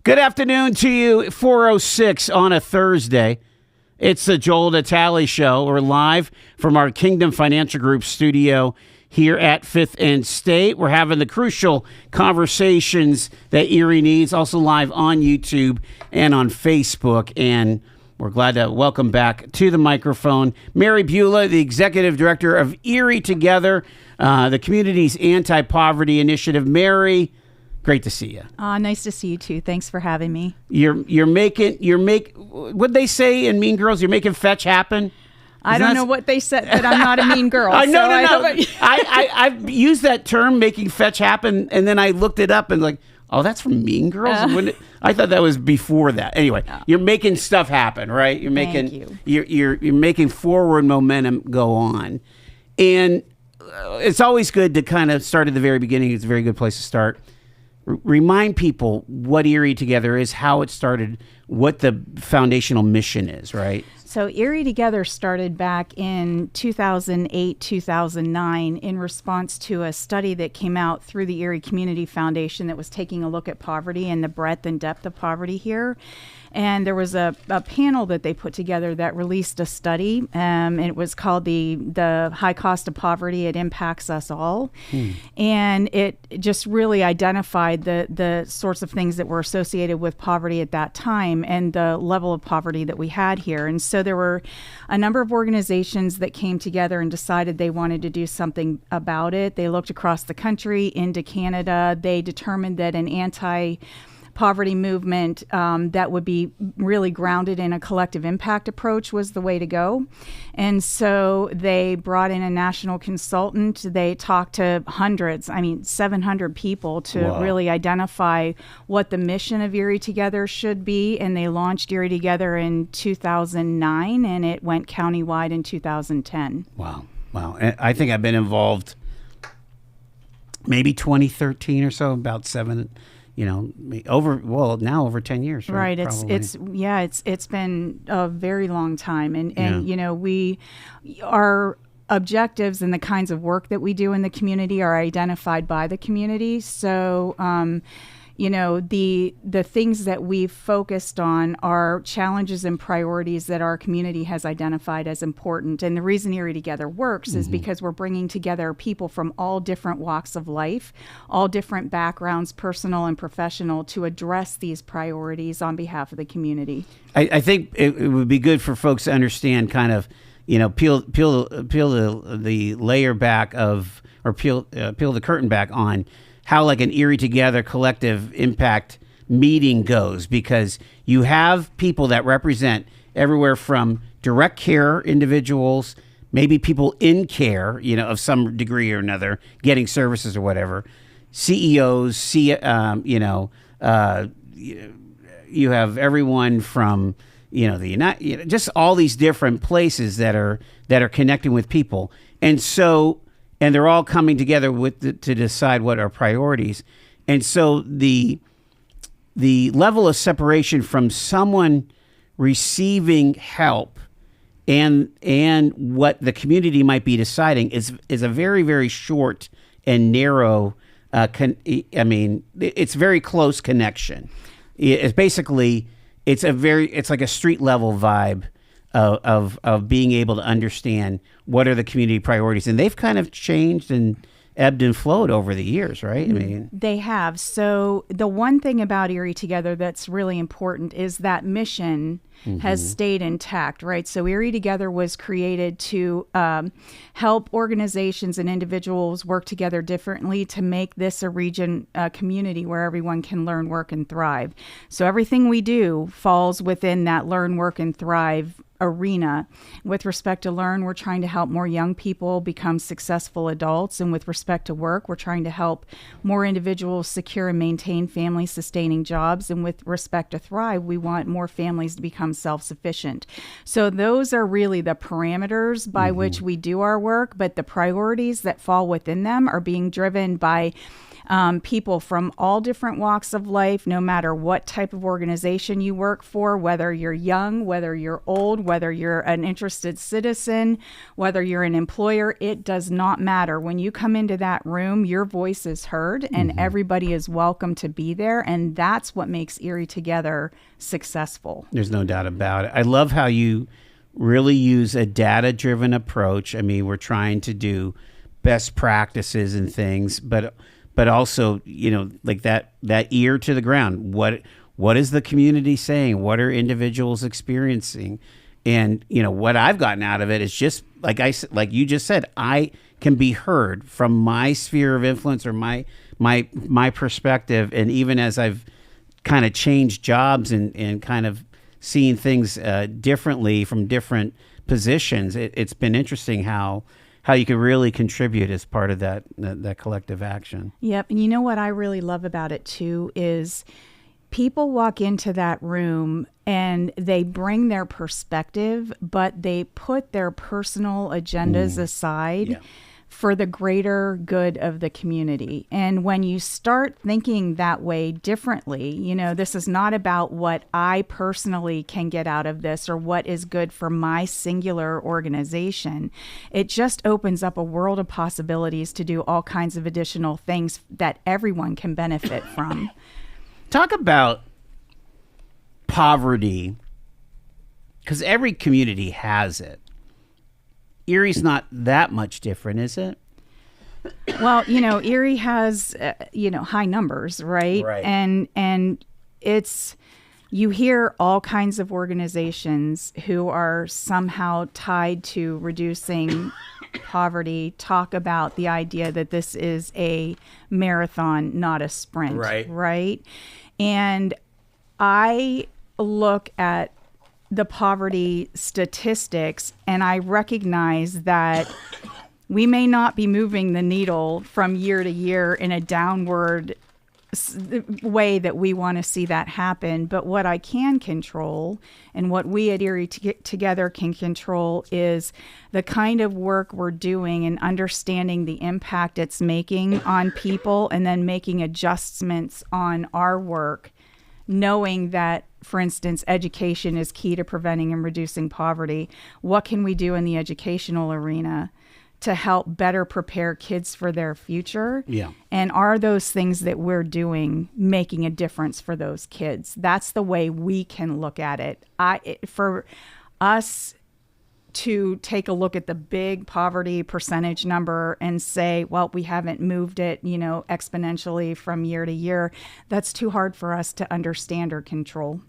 Good afternoon to you, 4:06 on a Thursday. It's the Joel Natale Show. We're live from our Kingdom Financial Group studio here at 5th and State. We're having the crucial conversations that Erie needs, also live on YouTube and on Facebook. And we're glad to welcome back to the microphone Mary Bula, the Executive Director of Erie Together, the community's anti-poverty initiative. Mary, great to see you. Nice to see you too. Thanks for having me. You're making what'd they say in Mean Girls? You're making fetch happen. I don't know what they said, but I'm not a mean girl. No. I've used that term, making fetch happen, and then I looked it up and like, oh, that's from Mean Girls. I thought that was before that. Anyway, You're making stuff happen, right? You're making Thank you're making forward momentum go on, and it's always good to kind of start at the very beginning. It's a very good place to start. Remind people what Erie Together is, how it started, what the foundational mission is, right? So Erie Together started back in 2008, 2009 in response to a study that came out through the Erie Community Foundation that was taking a look at poverty and the breadth and depth of poverty here. And there was a panel that they put together that released a study. It was called the High Cost of Poverty. It Impacts Us All. And it just really identified the sorts of things that were associated with poverty at that time and the level of poverty that we had here. And so there were a number of organizations that came together and decided they wanted to do something about it. They looked across the country into Canada. They determined that an anti-poverty movement that would be really grounded in a collective impact approach was the way to go. And so they brought in a national consultant. They talked to 700 people to really identify what the mission of Erie Together should be. And they launched Erie Together in 2009, and it went countywide in 2010. Wow. And I think I've been involved maybe 2013 or so, about over 10 years, right? It's been a very long time, and our objectives and the kinds of work that we do in the community are identified by the community. So the things that we've focused on are challenges and priorities that our community has identified as important. And the reason Erie Together works is because we're bringing together people from all different walks of life, all different backgrounds, personal and professional, to address these priorities on behalf of the community. I think it would be good for folks to understand kind of, peel the layer back of, or peel the curtain back on how like an Erie Together collective impact meeting goes, because you have people that represent everywhere from direct care individuals, maybe people in care, of some degree or another, getting services or whatever, CEOs, you have everyone from, just all these different places that are connecting with people. And they're all coming together to decide what are priorities. And so the level of separation from someone receiving help and what the community might be deciding is a very, very short and narrow, it's very close connection. It's basically, it's like a street level vibe of being able to understand what are the community priorities, and they've kind of changed and ebbed and flowed over the years, right? They have. So the one thing about Erie Together that's really important is that mission has stayed intact, right? So Erie Together was created to help organizations and individuals work together differently to make this a region, a community where everyone can learn, work, and thrive. So everything we do falls within that learn, work, and thrive arena. With respect to learn, we're trying to help more young people become successful adults. And with respect to work, we're trying to help more individuals secure and maintain family-sustaining jobs. And with respect to thrive, we want more families to become self-sufficient. So those are really the parameters by which we do our work, but the priorities that fall within them are being driven by people from all different walks of life, no matter what type of organization you work for, whether you're young, whether you're old, whether you're an interested citizen, whether you're an employer, it does not matter. When you come into that room, your voice is heard and everybody is welcome to be there. And that's what makes Erie Together successful. There's no doubt about it. I love how you really use a data-driven approach. I mean, we're trying to do best practices and things, but also, like that ear to the ground. What is the community saying? What are individuals experiencing? And what I've gotten out of it is just like you just said, I can be heard from my sphere of influence or my perspective. And even as I've kind of changed jobs and kind of seeing things differently from different positions, it's been interesting how you can really contribute as part of that collective action. Yep. And you know what I really love about it too is people walk into that room and they bring their perspective, but they put their personal agendas aside for the greater good of the community. And when you start thinking that way differently, this is not about what I personally can get out of this or what is good for my singular organization. It just opens up a world of possibilities to do all kinds of additional things that everyone can benefit from. Talk about poverty, because every community has it. Erie's not that much different, is it? Well, Erie has, high numbers, right? Right. And it's, you hear all kinds of organizations who are somehow tied to reducing poverty talk about the idea that this is a marathon, not a sprint. Right. Right. And I look at the poverty statistics and I recognize that we may not be moving the needle from year to year in a downward way that we want to see that happen. But what I can control and what we at Erie Together can control is the kind of work we're doing and understanding the impact it's making on people and then making adjustments on our work, knowing that, for instance, education is key to preventing and reducing poverty. What can we do in the educational arena to help better prepare kids for their future? Yeah. And are those things that we're doing making a difference for those kids? That's the way we can look at it. For us to take a look at the big poverty percentage number and say, well, we haven't moved it, exponentially from year to year, that's too hard for us to understand or control.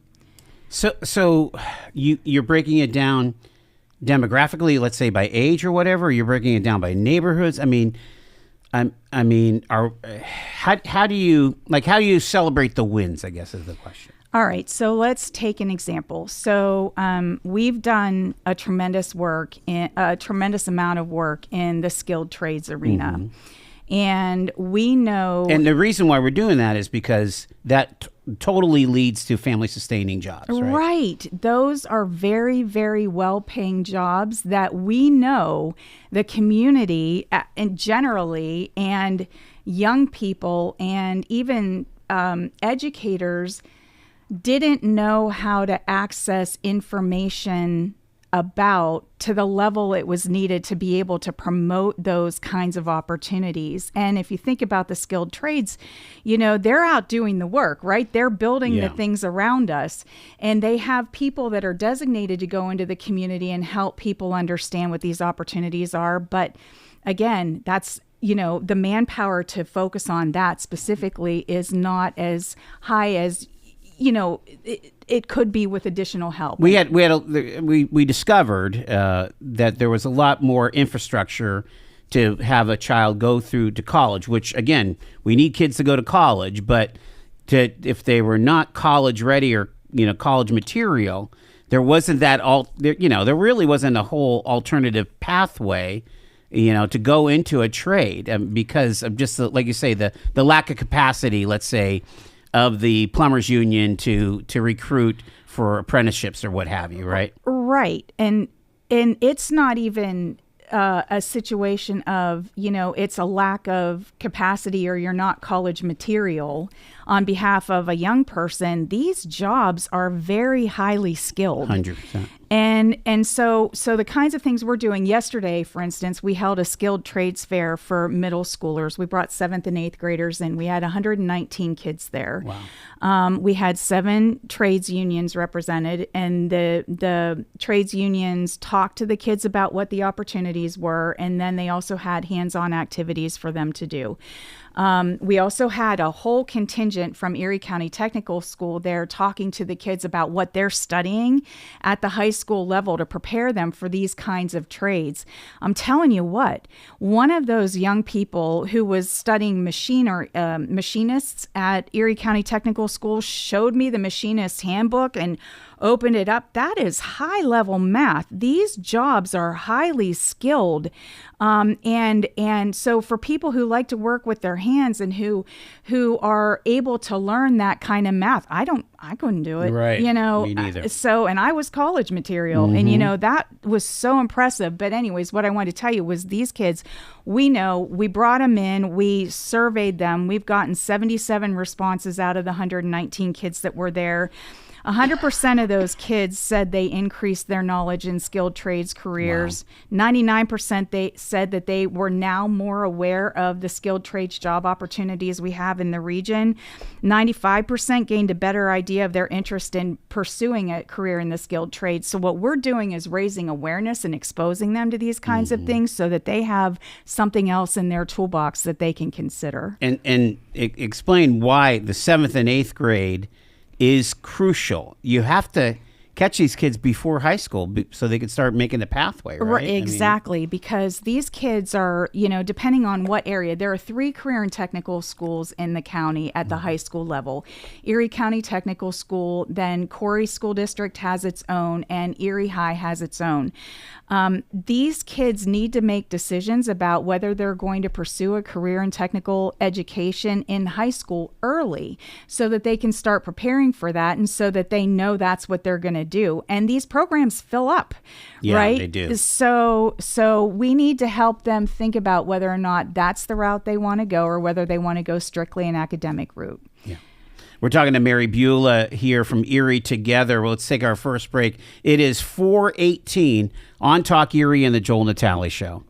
So you're breaking it down demographically, let's say by age or whatever. You're breaking it down by neighborhoods. How do you celebrate the wins, I guess, is the question. All right, so let's take an example. So we've done a tremendous amount of work in the skilled trades arena. Mm-hmm. And we know... And the reason why we're doing that is because that totally leads to family-sustaining jobs, right? Right. Those are very, very well-paying jobs that we know the community and generally and young people and even educators didn't know how to access information about to the level it was needed to be able to promote those kinds of opportunities. And if you think about the skilled trades, they're out doing the work, right? They're building the things around us. And they have people that are designated to go into the community and help people understand what these opportunities are. But again, that's the manpower to focus on that specifically is not as high as it could be with additional help. We discovered that there was a lot more infrastructure to have a child go through to college, which again, we need kids to go to college, but if they were not college ready or college material, there wasn't there really wasn't a whole alternative pathway to go into a trade because of just like you say, the lack of capacity, let's say, of the plumbers union to recruit for apprenticeships or what have you, right? Right. And it's not even a situation of, it's a lack of capacity or you're not college material on behalf of a young person. These jobs are very highly skilled. 100%. And so the kinds of things we're doing yesterday, for instance, we held a skilled trades fair for middle schoolers. We brought 7th and 8th graders in. We had 119 kids there. Wow. We had 7 trades unions represented, and the trades unions talked to the kids about what the opportunities were, and then they also had hands-on activities for them to do. We also had a whole contingent from Erie County Technical School there talking to the kids about what they're studying at the high school level to prepare them for these kinds of trades. I'm telling you what, one of those young people who was studying machinists at Erie County Technical School showed me the machinist's handbook and opened it up. That is high-level math. These jobs are highly skilled. And so for people who like to work with their hands and who are able to learn that kind of math, I couldn't do it. Right. Me neither. So, and I was college material, and that was so impressive. But anyways, what I wanted to tell you was these kids, we brought them in, we surveyed them. We've gotten 77 responses out of the 119 kids that were there. 100% of those kids said they increased their knowledge in skilled trades careers. Wow. 99% they said that they were now more aware of the skilled trades job opportunities we have in the region. 95% gained a better idea of their interest in pursuing a career in the skilled trades. So what we're doing is raising awareness and exposing them to these kinds of things so that they have something else in their toolbox that they can consider. And explain why the 7th and 8th grade is crucial. You have to catch these kids before high school so they can start making the pathway, right? Exactly, because these kids are, depending on what area, there are 3 career and technical schools in the county at the high school level. Erie County Technical School, then Corey School District has its own, and Erie High has its own. These kids need to make decisions about whether they're going to pursue a career in technical education in high school early so that they can start preparing for that and so that they know that's what they're going to do. And these programs fill up, right? They do. So we need to help them think about whether or not that's the route they want to go or whether they want to go strictly an academic route. Yeah. We're talking to Mary Bula here from Erie Together. Well, let's take our first break. It is 4:18 on Talk Erie and the Joel Natale Show.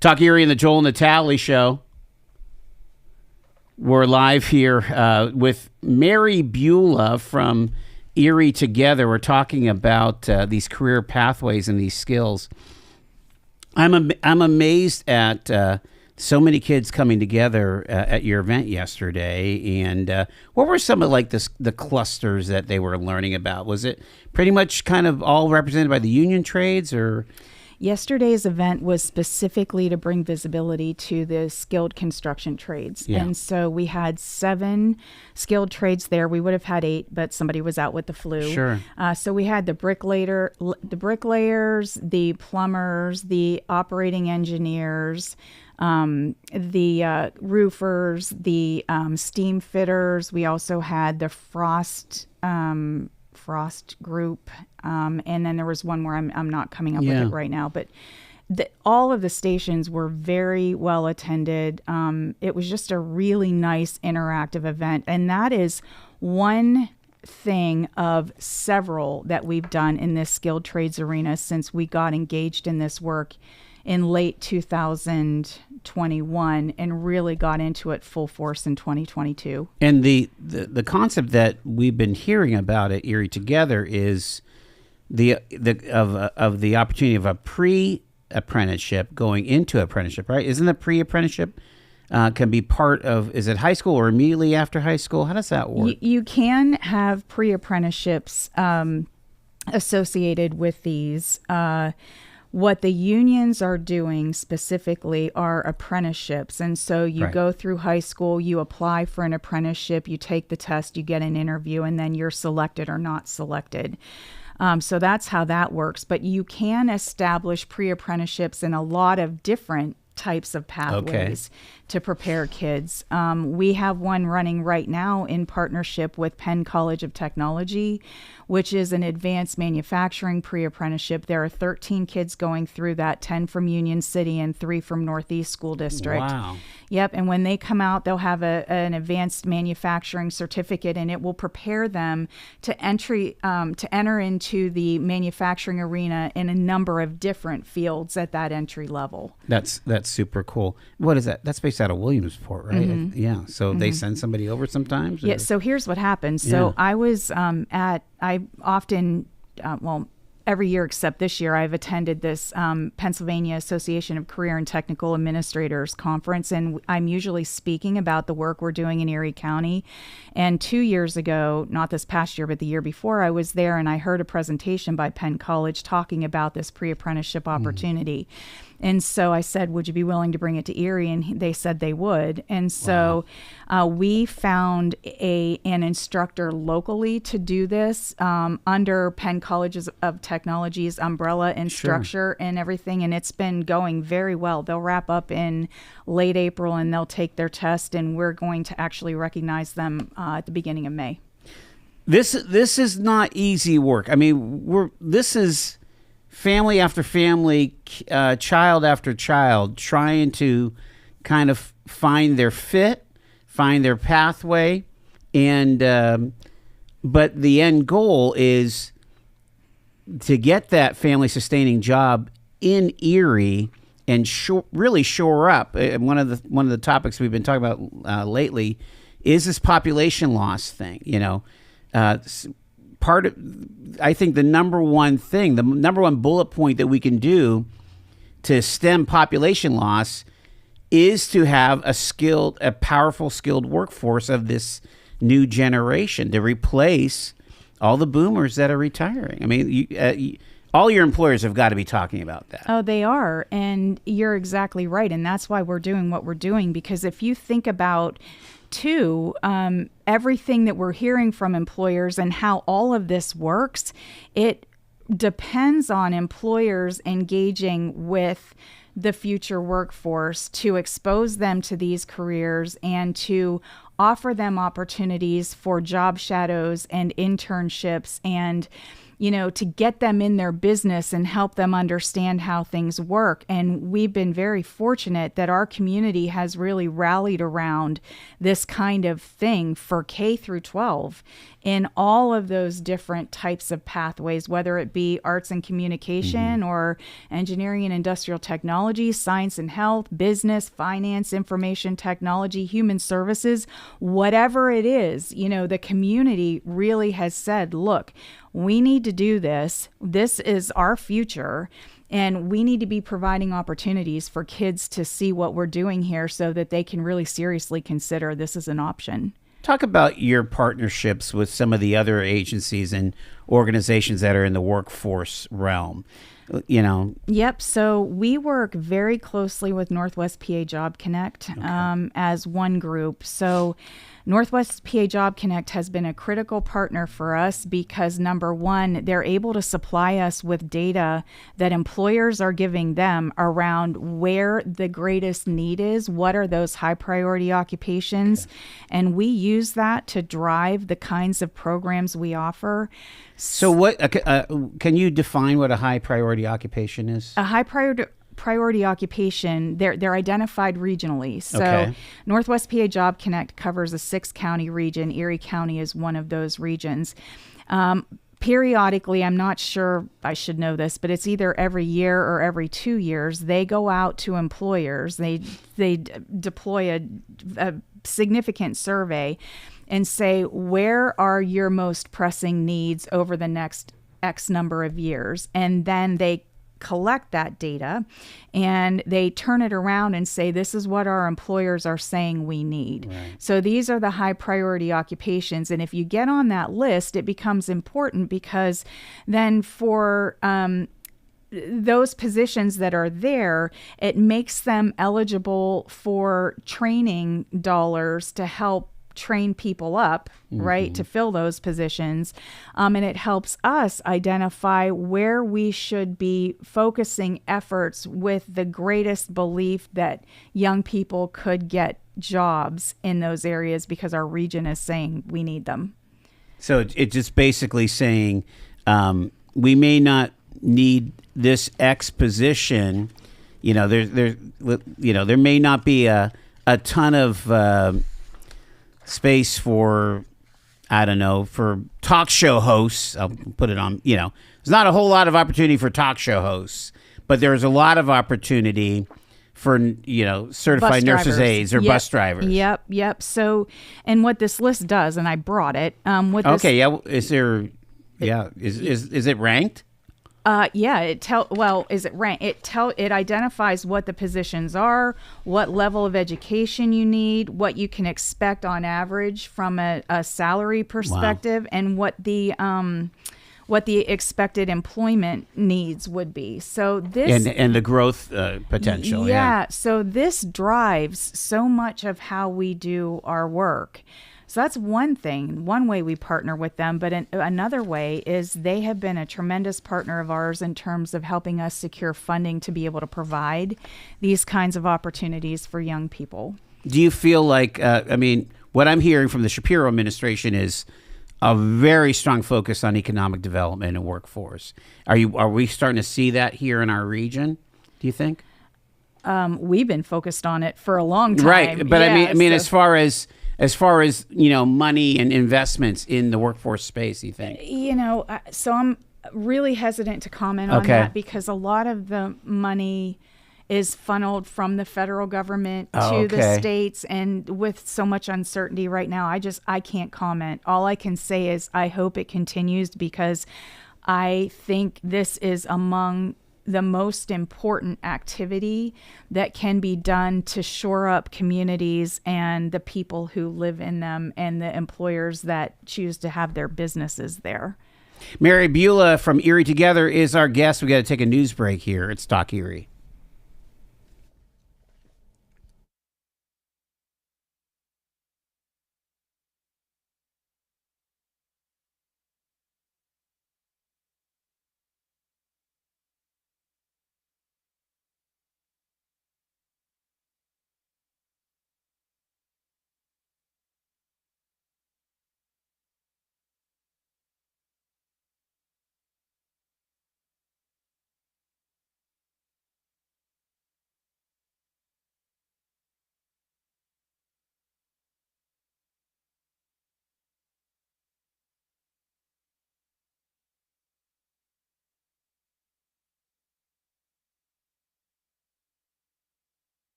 Talk Erie and the Joel Natale Show. We're live here with Mary Bula from Erie Together, we're talking about these career pathways and these skills. I'm amazed at so many kids coming together at your event yesterday. And what were some of like the clusters that they were learning about? Was it pretty much kind of all represented by the union trades, or? Yesterday's event was specifically to bring visibility to the skilled construction trades. Yeah. And so we had 7 skilled trades there. We would have had 8, but somebody was out with the flu. Sure. So we had the bricklayers, the plumbers, the operating engineers, the roofers, the steam fitters. We also had the frost group, and then there was one more. I'm not coming up with it right now, but all of the stations were very well attended. It was just a really nice interactive event, and that is one thing of several that we've done in this skilled trades arena since we got engaged in this work in late 2021 and really got into it full force in 2022. And the concept that we've been hearing about at Erie Together is the opportunity of a pre-apprenticeship going into apprenticeship, right? Isn't the pre-apprenticeship can be part of, is it high school or immediately after high school? How does that work? You can have pre-apprenticeships associated with these. What the unions are doing specifically are apprenticeships. And so you go through high school, you apply for an apprenticeship, you take the test, you get an interview, and then you're selected or not selected. So that's how that works. But you can establish pre-apprenticeships in a lot of different types of pathways to prepare kids. We have one running right now in partnership with Penn College of Technology, which is an advanced manufacturing pre-apprenticeship. There are 13 kids going through that, 10 from Union City and 3 from Northeast School District. Wow. Yep, and when they come out, they'll have an advanced manufacturing certificate, and it will prepare them to enter into the manufacturing arena in a number of different fields at that entry level. That's super cool. What is that? That's based out of Williamsport, right? Mm-hmm. Yeah. So they send somebody over sometimes? Or? Yeah. So here's what happens. So I was every year except this year, I've attended this Pennsylvania Association of Career and Technical Administrators conference, and I'm usually speaking about the work we're doing in Erie County. And 2 years ago, not this past year, but the year before, I was there and I heard a presentation by Penn College talking about this pre-apprenticeship opportunity. And so I said, would you be willing to bring it to Erie? And they said they would. And so we found an instructor locally to do this under Penn Colleges of Technology's umbrella and structure and everything. And it's been going very well. They'll wrap up in late April and they'll take their test, and we're going to actually recognize them at the beginning of May. This is not easy work. I mean, this is family after family, child after child, trying to kind of find their fit, find their pathway, and but the end goal is to get that family sustaining job in Erie and really shore up. One of the topics we've been talking about lately is this population loss thing. You know, I think the number one bullet point that we can do to stem population loss is to have a powerful, skilled workforce of this new generation to replace all the boomers that are retiring. I mean, all your employers have got to be talking about that. Oh, they are. And you're exactly right. And that's why we're doing what we're doing. Because if you think about, too, everything that we're hearing from employers and how all of this works, it depends on employers engaging with the future workforce to expose them to these careers and to offer them opportunities for job shadows and internships and to get them in their business and help them understand how things work. And we've been very fortunate that our community has really rallied around this kind of thing for K through 12 in all of those different types of pathways, whether it be arts and communication or engineering and industrial technology, science and health, business, finance, information technology, human services, whatever it is, the community really has said, look, we need to do this. This is our future. And we need to be providing opportunities for kids to see what we're doing here so that they can really seriously consider this as an option. Talk about your partnerships with some of the other agencies and organizations that are in the workforce realm. Yep. So we work very closely with Northwest PA Job Connect as one group. So Northwest PA Job Connect has been a critical partner for us because, number one, they're able to supply us with data that employers are giving them around where the greatest need is, what are those high priority occupations, and we use that to drive the kinds of programs we offer. So what can you define what a high priority occupation is? A high priority occupation, they're identified regionally. So Northwest PA Job Connect covers a 6-county region. Erie County is one of those regions. Periodically, I'm not sure I should know this, but it's either every year or every 2 years, they go out to employers. They deploy a significant survey and say, where are your most pressing needs over the next X number of years? And then they collect that data and they turn it around and say, this is what our employers are saying we need. Right. So these are the high priority occupations. And if you get on that list, it becomes important because then for those positions that are there, it makes them eligible for training dollars to help train people up, right, to fill those positions. And it helps us identify where we should be focusing efforts with the greatest belief that young people could get jobs in those areas because our region is saying we need them. So it's just basically saying we may not need this X position. There may not be a ton of space for, I don't know, for talk show hosts. I'll put it on, there's not a whole lot of opportunity for talk show hosts, but there's a lot of opportunity for, certified nurses' aides or bus drivers. Yep. So, and what this list does, and I brought it. Is it ranked? Is it ranked? It identifies what the positions are, what level of education you need, what you can expect on average from a salary perspective, and what the expected employment needs would be. So this and the growth potential. Yeah. So this drives so much of how we do our work. So that's one thing, one way we partner with them. But another way is they have been a tremendous partner of ours in terms of helping us secure funding to be able to provide these kinds of opportunities for young people. Do you feel like, what I'm hearing from the Shapiro administration is a very strong focus on economic development and workforce. Are we starting to see that here in our region, do you think? We've been focused on it for a long time. Right. But as far as money and investments in the workforce space, you think? So I'm really hesitant to comment on that because a lot of the money is funneled from the federal government to the states, and with so much uncertainty right now, I can't comment. All I can say is I hope it continues because I think this is among the most important activity that can be done to shore up communities and the people who live in them and the employers that choose to have their businesses there. Mary Bula from Erie Together is our guest. We got to take a news break here. It's Talk Erie.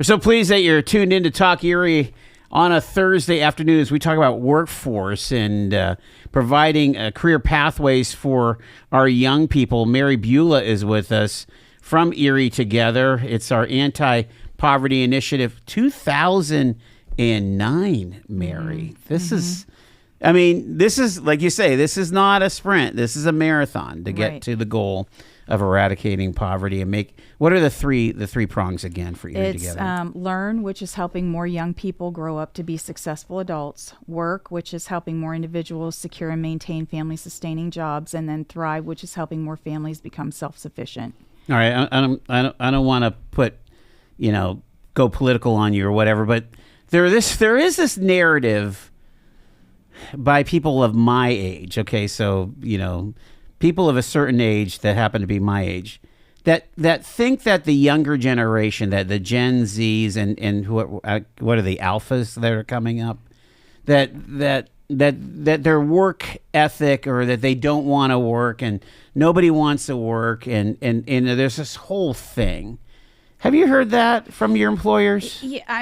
We're so pleased that you're tuned in to Talk Erie on a Thursday afternoon as we talk about workforce and providing career pathways for our young people. Mary Bula is with us from Erie Together. It's our anti-poverty initiative 2009, Mary. This is, like you say, this is not a sprint. This is a marathon to get to the goal of eradicating poverty and make. What are the three prongs again for Erie Together? It's learn, which is helping more young people grow up to be successful adults. Work, which is helping more individuals secure and maintain family-sustaining jobs, and then thrive, which is helping more families become self-sufficient. All right, I don't want to put, go political on you or whatever, but there is this narrative by people of my age. Okay, so people of a certain age that happen to be my age, that think that the younger generation, that the Gen Zs and what are the alphas that are coming up, that their work ethic, or that they don't want to work and nobody wants to work, and there's this whole thing. Have you heard that from your employers? Yeah,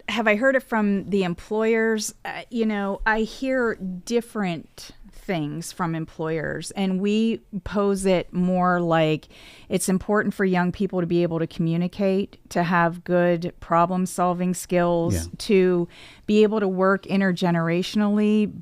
have I heard it from the employers? I hear different things from employers, and we pose it more like it's important for young people to be able to communicate, to have good problem solving skills, to be able to work intergenerationally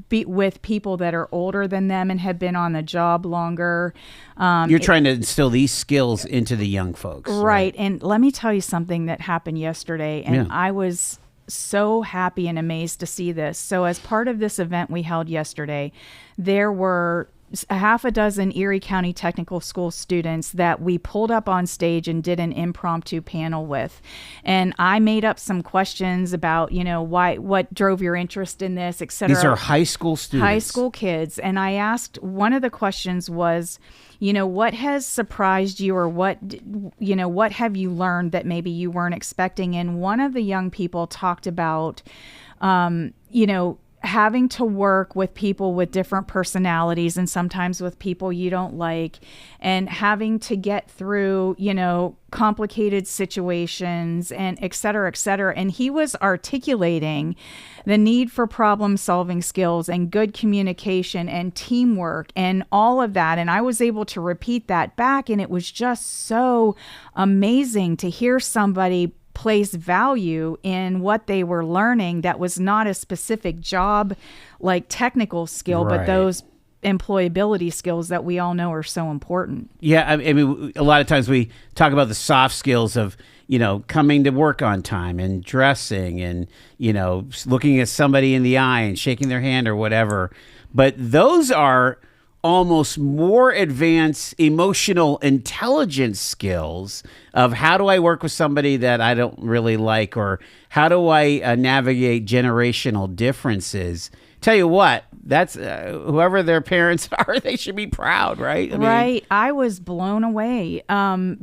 with people that are older than them and have been on the job longer. You're trying to instill these skills into the young folks. Right. And let me tell you something that happened yesterday, and I was so happy and amazed to see this. So as part of this event we held yesterday, there were a half a dozen Erie County Technical School students that we pulled up on stage and did an impromptu panel with. And I made up some questions about, what drove your interest in this, et cetera. These are high school students. High school kids. And I asked, one of the questions was, what has surprised you, or what have you learned that maybe you weren't expecting? And one of the young people talked about, having to work with people with different personalities, and sometimes with people you don't like, and having to get through, complicated situations, and et cetera, et cetera. And he was articulating the need for problem solving skills and good communication and teamwork and all of that. And I was able to repeat that back. And it was just so amazing to hear somebody place value in what they were learning that was not a specific job like technical skill, but those employability skills that we all know are so important. Yeah, a lot of times we talk about the soft skills of, coming to work on time and dressing and, looking at somebody in the eye and shaking their hand or whatever. But those are almost more advanced emotional intelligence skills of how do I work with somebody that I don't really like, or how do I navigate generational differences. Tell you what, that's whoever their parents are, they should be proud, right? Right. I was blown away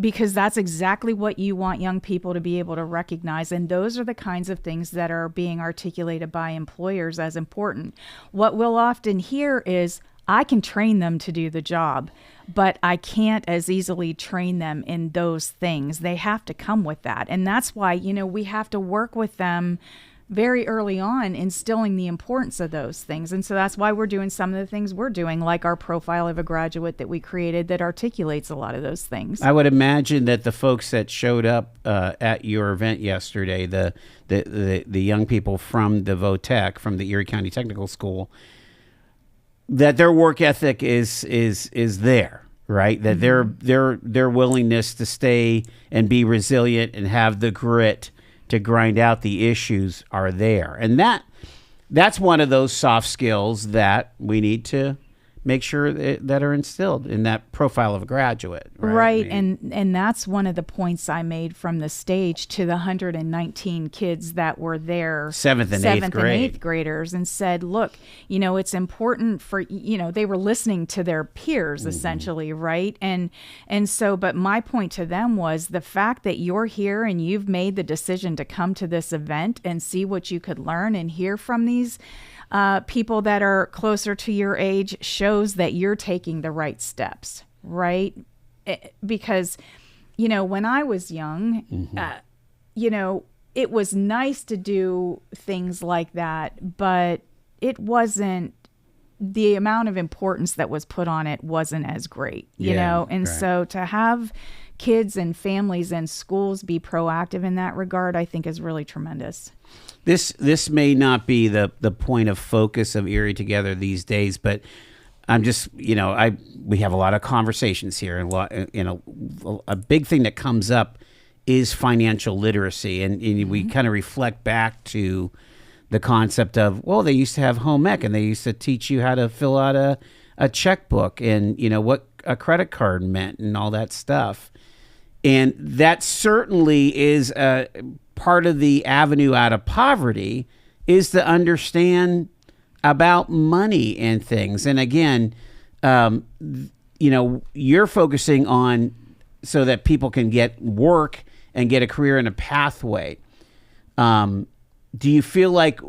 because that's exactly what you want young people to be able to recognize. And those are the kinds of things that are being articulated by employers as important. What we'll often hear is, I can train them to do the job, but I can't as easily train them in those things. They have to come with that. And that's why, we have to work with them very early on, instilling the importance of those things. And so that's why we're doing some of the things we're doing, like our profile of a graduate that we created that articulates a lot of those things. I would imagine that the folks that showed up at your event yesterday, the young people from the VOTEC, from the Erie County Technical School, that their work ethic is there, right? That their willingness to stay and be resilient and have the grit to grind out the issues are there. And that's one of those soft skills that we need to make sure that are instilled in that profile of a graduate. Right. And that's one of the points I made from the stage to the 119 kids that were there. Seventh and eighth graders, and said, look, it's important for, they were listening to their peers essentially. Right. And so, but my point to them was the fact that you're here and you've made the decision to come to this event and see what you could learn and hear from these people that are closer to your age shows that you're taking the right steps, right? Because, when I was young, it was nice to do things like that, but it wasn't, the amount of importance that was put on it wasn't as great, And right. so to have kids and families and schools be proactive in that regard, I think is really tremendous. This may not be the point of focus of Erie Together these days, but I'm just, we have a lot of conversations here, and a big thing that comes up is financial literacy, and we kind of reflect back to the concept of, well, they used to have home ec, and they used to teach you how to fill out a checkbook, and what a credit card meant, and all that stuff, and that certainly is part of the avenue out of poverty, is to understand about money and things. And again, you're focusing on so that people can get work and get a career and a pathway. Do you feel like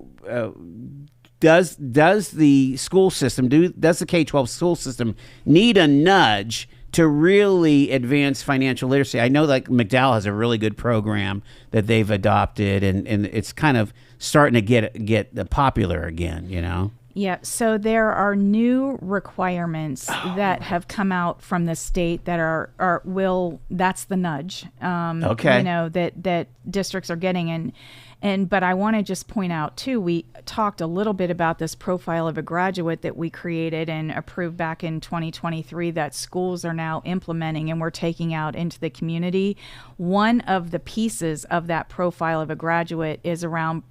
does the school system, does the K-12 school system need a nudge to really advance financial literacy? I know like McDowell has a really good program that they've adopted, and it's kind of starting to get popular again, Yeah, so there are new requirements that have come out from the state that that's the nudge. Okay. That districts are getting, but I want to just point out too, we talked a little bit about this profile of a graduate that we created and approved back in 2023 that schools are now implementing and we're taking out into the community. One of the pieces of that profile of a graduate is around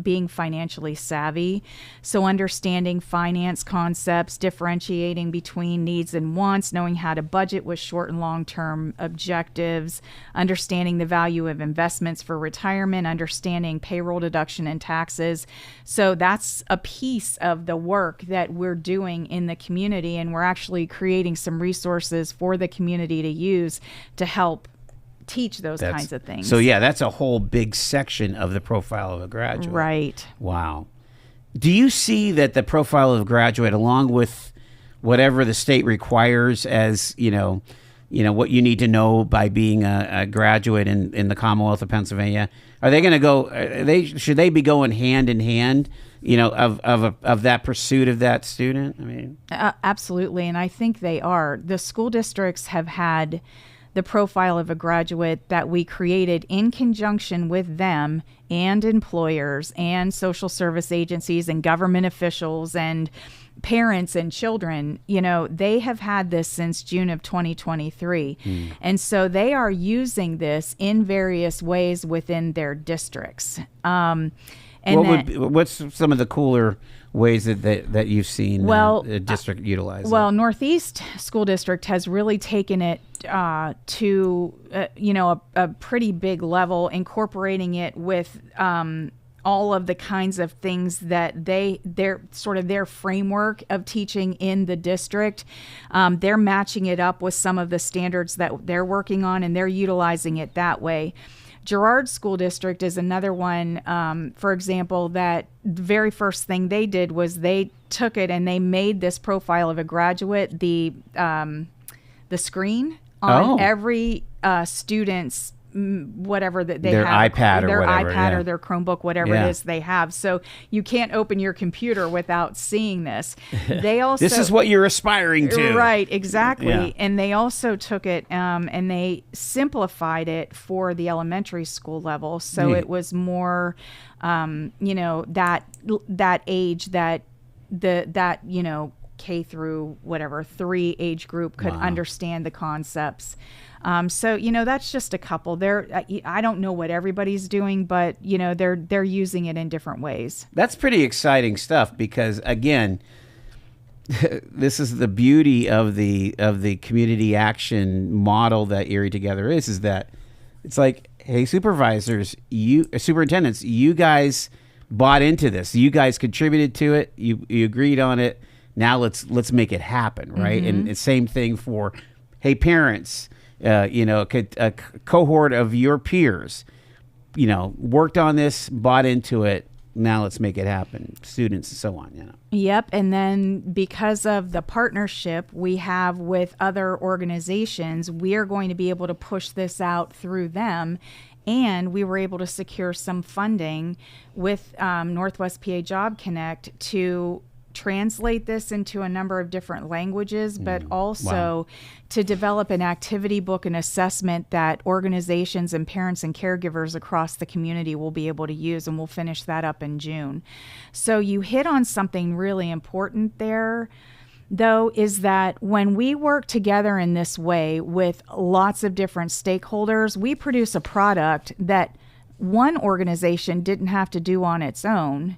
being financially savvy. So understanding finance concepts, differentiating between needs and wants, knowing how to budget with short and long-term objectives, understanding the value of investments for retirement, understanding payroll deduction and taxes. So that's a piece of the work that we're doing in the community, and we're actually creating some resources for the community to use to help teach those kinds of things. So yeah, that's a whole big section of the profile of a graduate. Right. Wow. Do you see that the profile of a graduate, along with whatever the state requires as, what you need to know by being a graduate in the Commonwealth of Pennsylvania, are they going to go? Should they be going hand in hand? Of that pursuit of that student. I mean, absolutely, and I think they are. The school districts have had the profile of a graduate that we created in conjunction with them and employers and social service agencies and government officials and parents and children. They have had this since June of 2023. And so they are using this in various ways within their districts. What's some of the cooler ways that you've seen the district utilize it? Well, Northeast School District has really taken it to a pretty big level, incorporating it with all of the kinds of things that their sort of their framework of teaching in the district. They're matching it up with some of the standards that they're working on, and they're utilizing it that way. Girard School District is another one, for example, that the very first thing they did was they took it and they made this profile of a graduate, the screen on every student's whatever that they their have, iPad or their whatever, iPad yeah. or their Chromebook, whatever it is they have. So you can't open your computer without seeing this. They also this is what you're aspiring to, right? Exactly. Yeah. And they also took it and they simplified it for the elementary school level, so it was more, that age that K through whatever 3 age group could understand the concepts. So that's just a couple. I don't know what everybody's doing, but they're using it in different ways. That's pretty exciting stuff because again, this is the beauty of the community action model that Erie Together is that it's like, hey, superintendents, you guys bought into this. You guys contributed to it. You agreed on it. Now let's make it happen, right? And the same thing for, hey, parents, a cohort of your peers, worked on this, bought into it. Now let's make it happen. Students and so on, Yep. And then because of the partnership we have with other organizations, we are going to be able to push this out through them And we were able to secure some funding with Northwest PA Job Connect to translate this into a number of different languages, but also to develop an activity book and assessment that organizations and parents and caregivers across the community will be able to use, and we'll finish that up in June. So you hit on something really important there, though, is that when we work together in this way with lots of different stakeholders, we produce a product that one organization didn't have to do on its own,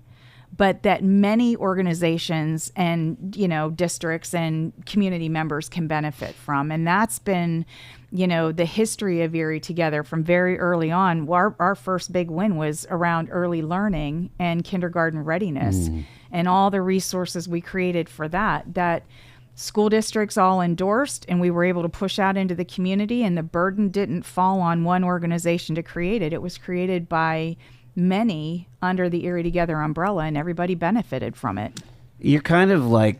but that many organizations and, districts and community members can benefit from. And that's been, the history of Erie Together from very early on. Our first big win was around early learning and kindergarten readiness and all the resources we created for that school districts all endorsed, and we were able to push out into the community, and the burden didn't fall on one organization to create it. It was created by many under the Erie Together umbrella, and everybody benefited from it. You're kind of like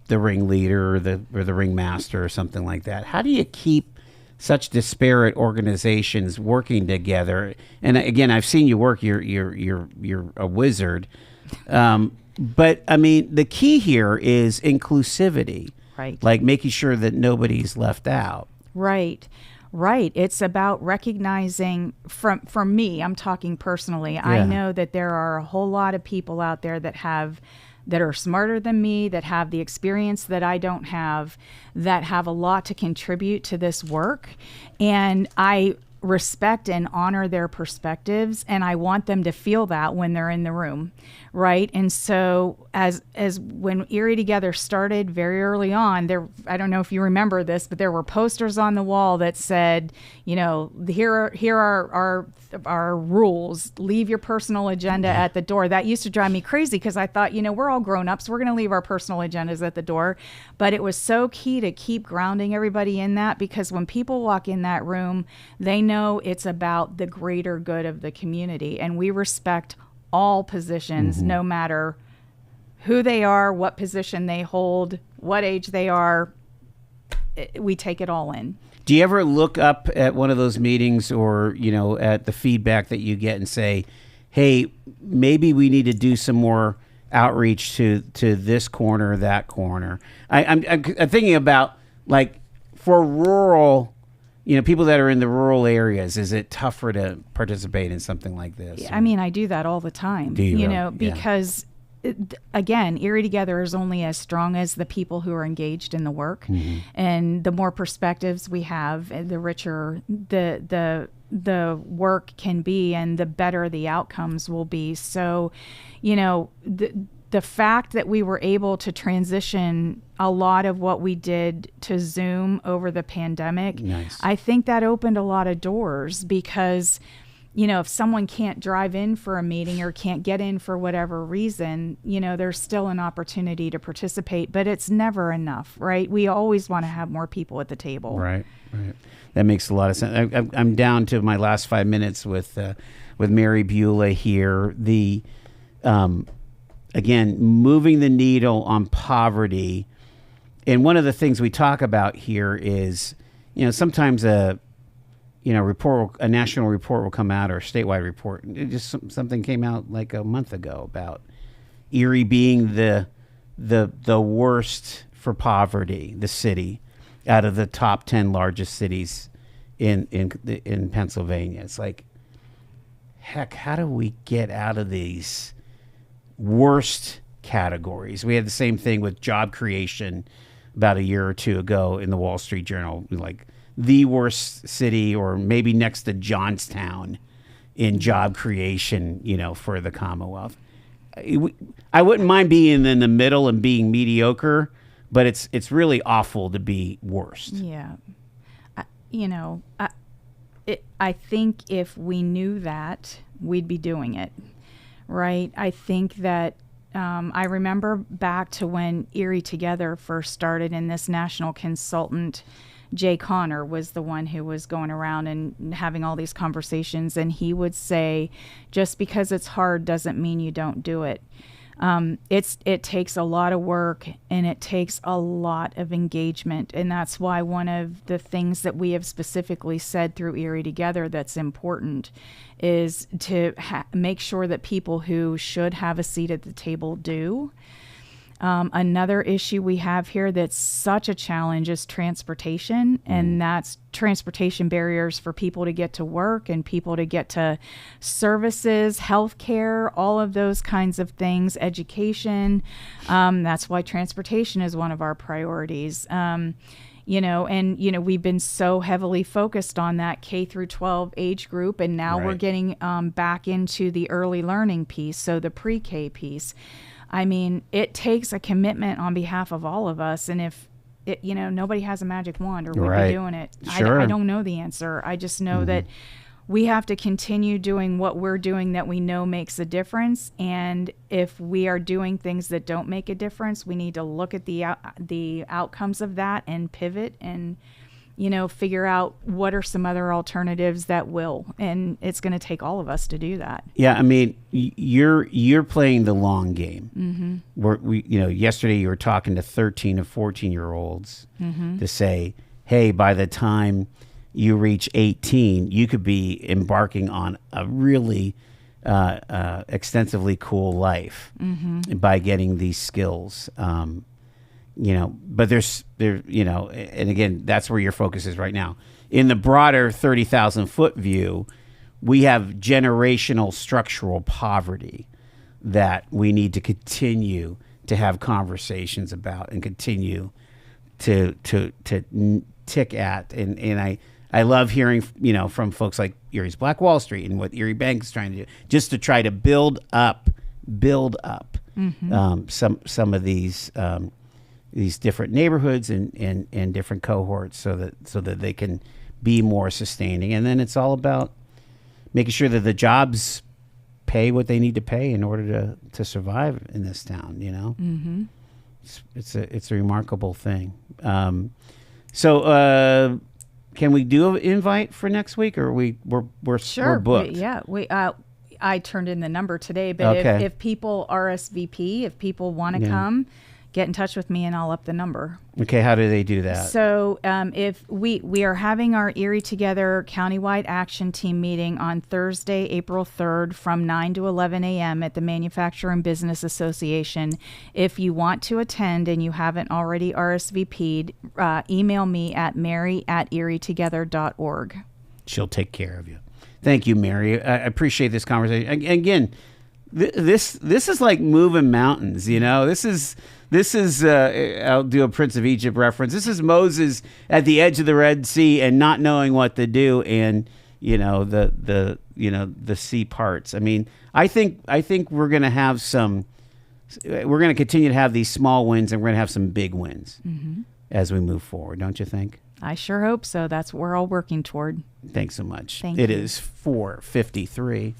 the ringleader or the ringmaster or something like that. How do you keep such disparate organizations working together? And again, I've seen you work. You're a wizard. But I mean, the key here is inclusivity, right? Like making sure that nobody's left out. Right. It's about recognizing, from me, I'm talking personally. Yeah. I know that there are a whole lot of people out there that are smarter than me, that have the experience that I don't have, that have a lot to contribute to this work. And I respect and honor their perspectives, and I want them to feel that when they're in the room, right? And so as when Erie Together started very early on, I don't know if you remember this, but there were posters on the wall that said, here are our rules. Leave your personal agenda at the door. That used to drive me crazy because I thought, we're all grown ups. We're going to leave our personal agendas at the door. But it was so key to keep grounding everybody in that, because when people walk in that room, they know it's about the greater good of the community. And we respect all positions, no matter who they are, what position they hold, what age they are. We take it all in. Do you ever look up at one of those meetings or, at the feedback that you get and say, hey, maybe we need to do some more outreach to this corner, that corner? I'm thinking about, like, for rural, people that are in the rural areas, is it tougher to participate in something like this? I mean, I do that all the time. Do you? Because again, Erie Together is only as strong as the people who are engaged in the work, and the more perspectives we have, the richer the work can be, and the better the outcomes will be. So, the fact that we were able to transition a lot of what we did to Zoom over the pandemic, nice. I think that opened a lot of doors, because if someone can't drive in for a meeting or can't get in for whatever reason, there's still an opportunity to participate, but it's never enough, right? We always want to have more people at the table. Right. That makes a lot of sense. I'm down to my last 5 minutes with Mary Bula here. Again, moving the needle on poverty. And one of the things we talk about here is, sometimes a national report will come out, or a statewide report. Something came out like a month ago about Erie being the worst for poverty, the city, out of the top 10 largest cities in Pennsylvania. It's like, heck, how do we get out of these worst categories? We had the same thing with job creation about a year or two ago in the Wall Street Journal, like the worst city, or maybe next to Johnstown, in job creation, for the Commonwealth. I wouldn't mind being in the middle and being mediocre, but it's really awful to be worst. Yeah. I think if we knew that, we'd be doing it, right? I think that I remember back to when Erie Together first started, and this national consultant, Jay Connor, was the one who was going around and having all these conversations, and he would say, just because it's hard doesn't mean you don't do it. It takes a lot of work and it takes a lot of engagement. And that's why one of the things that we have specifically said through Erie Together that's important is to make sure that people who should have a seat at the table do. Another issue we have here that's such a challenge is transportation, and that's transportation barriers for people to get to work and people to get to services, healthcare, all of those kinds of things, education. That's why transportation is one of our priorities. We've been so heavily focused on that K through 12 age group, and now we're getting back into the early learning piece, so the pre-K piece. I mean, it takes a commitment on behalf of all of us, and if nobody has a magic wand or would be doing it. Sure. I don't know the answer. I just know that we have to continue doing what we're doing that we know makes a difference, and if we are doing things that don't make a difference, we need to look at the outcomes of that and pivot and figure out what are some other alternatives that will, and it's going to take all of us to do that. Yeah, I mean, you're playing the long game. Yesterday you were talking to 13 and 14-year-olds to say, hey, by the time you reach 18, you could be embarking on a really extensively cool life by getting these skills. But and again, that's where your focus is right now. In the broader 30,000 foot view, we have generational structural poverty that we need to continue to have conversations about and continue to tick at. And I love hearing, from folks like Erie's Black Wall Street and what Erie Bank is trying to do, just to try to build up some of these different neighborhoods and different cohorts so that they can be more sustaining. And then it's all about making sure that the jobs pay what they need to pay in order to survive in this town. It's a remarkable thing. So can we do an invite for next week, or we're sure booked? I turned in the number today, but if people RSVP, if people want to come, get in touch with me and I'll up the number. Okay, how do they do that? So if we are having our Erie Together Countywide Action Team meeting on Thursday, April 3rd from 9 to 11 a.m. at the Manufacturer and Business Association. If you want to attend and you haven't already RSVP'd, email me at mary@erietogether.org. She'll take care of you. Thank you, Mary. I appreciate this conversation. Again, this is like moving mountains, This is I'll do a Prince of Egypt reference. This is Moses at the edge of the Red Sea and not knowing what to do, and the sea parts. I mean, I think we're going to have we're going to continue to have these small wins, and we're going to have some big wins as we move forward. Don't you think? I sure hope so. That's what we're all working toward. Thanks so much. Thank you. It is 4:53.